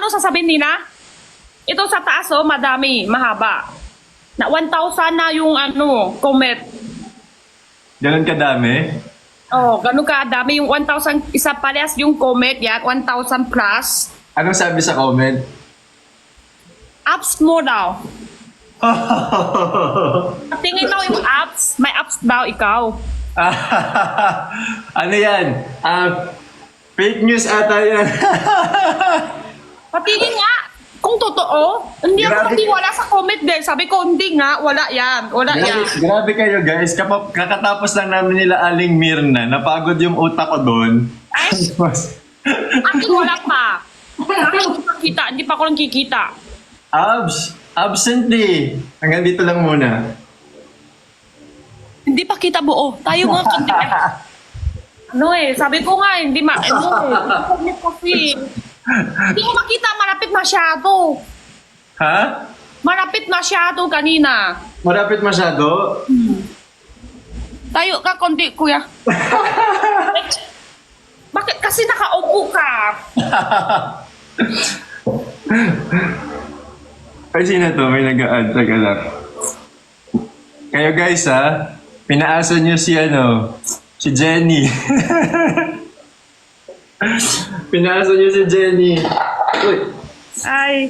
sasabihin nila? Ito sa taas, oh, madami, mahaba. Na 1,000 na yung ano, comment. Ganun kadami? Oh, ganun kadami yung 1,000, isa parehas yung comment, yan, 1,000 plus. Anong sabi sa comment? Apps mo daw. Tingin daw yung apps. May apps daw ikaw. Ano yan? Fake news ata yan. Patingin nga. Kung totoo, hindi ako Grabe. wala sa comment din. Sabi ko, hindi nga, wala yan. Wala yan. Grabe kayo guys. Kakatapos lang namin nila Aling Mirna. Napagod yung utak ko doon. Ay, akin wala pa. Hindi pa ako lang kikita. Absent eh. Hanggang dito lang muna. Hindi pa kita buo. Tayo nga konti. Ano eh, sabi ko nga, hindi comment kasi. Hindi ko makita, malapit masyado. Ha? Malapit masyado kanina. Marapit masyado? Tayo ka konti, kuya. Bakit kasi nakaupo ka? Ay, sino to? May nag-a-add. Taga lang. Kayo guys ha, pinaaso nyo si si Jenny. Pinaaso nyo si Jenny. Uy. Ay.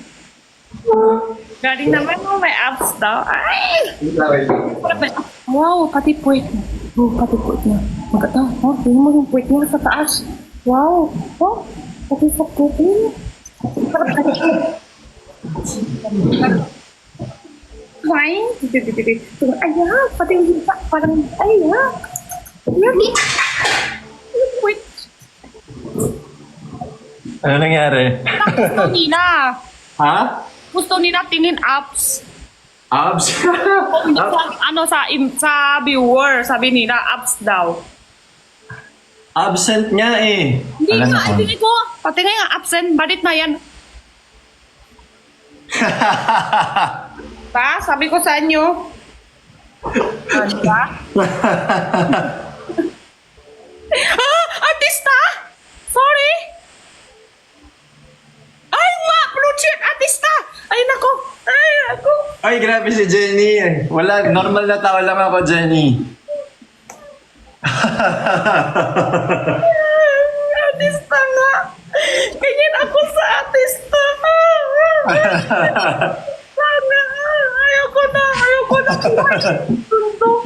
Galing naman mo, may apps daw. Ay! Wow, pati puwet mo. Oh, pati puwet niya. Maganda. Oh, tingnan mo yung puwet niya sa taas. Wow. Oh, pati sa puwet niya. Fine. Ayan, pati yung hita. Parang, ayan. Ayan. Puwet. Ano nangyari? Gusto nila. Ha? Gusto nila tingin apps. Abs? Ano sa viewer, sabi nila apps daw. Absent nga eh. Hindi Alam nga, ko. hindi ko. Pati nga yung absent, balit na yan. Pa, sabi ko sa inyo. Ano ba? Artista! Sorry! Ay, nga! Blue check! Artista! Ay, nako! Ay, nako! Ay, grabe si Jenny. Wala, normal na tao lang ako, Jenny. Artista nga! Ganyan ako sa artista! Sana! Ayoko na! Tundo!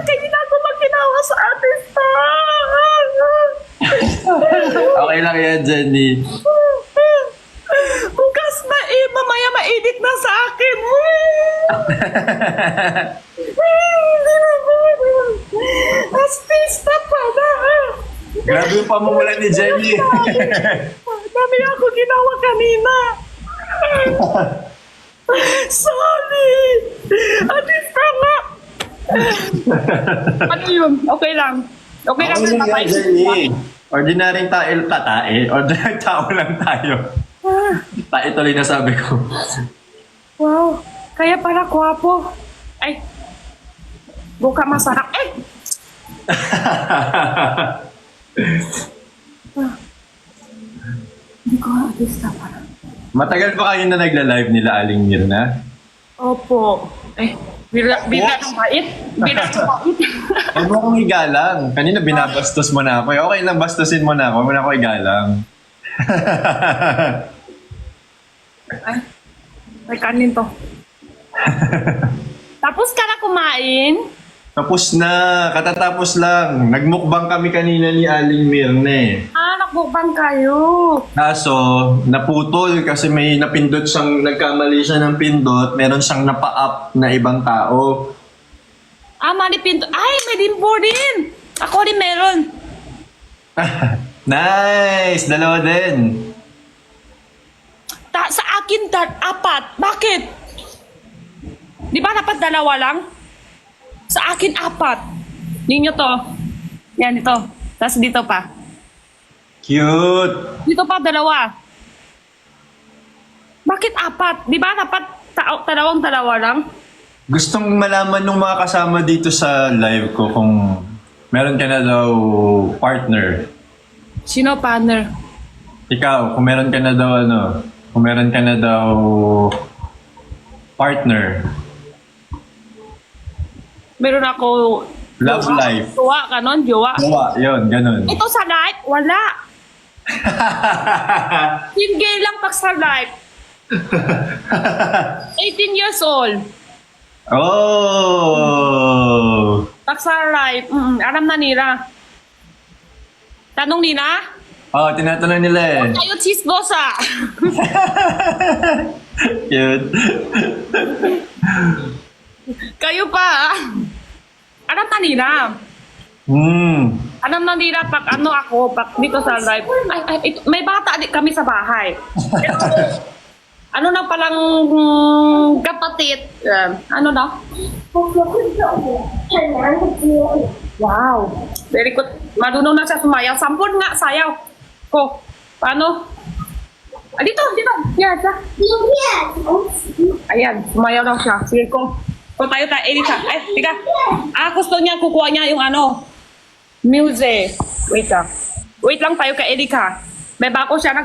Ganyan ako magkinawa sa artista! Okay lang yan, Jenny. Bukas na eh! Mamaya ma-edit na sa akin! Hindi na ako! Artista pa na! Grabe yung pamumula ni Jenny. Dami ako ginawa kanina. Sorry. Artista nga. Ano yun? Okay lang. Okay lang. Okay lang yan, Tatay. Jenny. Ordinaryong Ordinaryong tao lang tayo. Tayo tuloy na sabi ko. Wow. Kaya pala kwapo. Ay. Buka masarap. Eh. Hindi ko artista pala. Matagal pa kayo na nagla-live nila Aling Mirna? Opo. Eh. Bila ng bait. Bila ng bait. Huwag mo akong igalang. Kanina binabastos mo na ako. Okay lang, bastusin mo na ako. Huwag mo na ako igalang. Ay. May kanin to. Tapos ka na kumain? Tapos na. Katatapos lang. Nagmukbang kami kanina ni Aling Mirna eh. Nakbukbang kayo. Kaso, naputol kasi may napindot siyang, nagkamali siya ng pindot, meron siyang napa-up na ibang tao. Malipinto. Ay, may dimpo din. Ako din meron. Nice! Dalawa din. Sa akin, apat. Bakit? Di ba dapat dalawa lang? Sa akin, apat. Ninyo to. Yan, ito. Tapos dito pa. Cute! Dito pa, dalawa. Bakit apat? Di ba dapat dalawa lang? Gustong malaman ng mga kasama dito sa live ko kung meron ka na daw partner. Sino partner? ikaw, kung meron ka na daw kung meron ka na daw partner, Meron ako... love life, Jowa, ganon, jowa. jowa, yun, ganun. Ito sa life, wala. Single lang pag sa life. 18 years old. Oh! Pag sa life, alam na nila. Tanong nila, Oh, tinatanong nila eh. kayo chismosa. Cute. Kayo pa. Alam na nila. Alam na nila pag ano ako, pag dito sa live. May bata di kami sa bahay. Pero, ano na palang kapatid. Ano na? Wow. Very good. Marunong na siya sumayaw. Sampun nga, sayaw. Ko. Paano? Dito. Yan, siya. Ayan, sumayaw daw siya. Sige ko. Kung tayo, Erika. Ay, tika. Gusto niya, kukuha niya yung music. Wait lang. Wait lang tayo kay Erika. May bago siya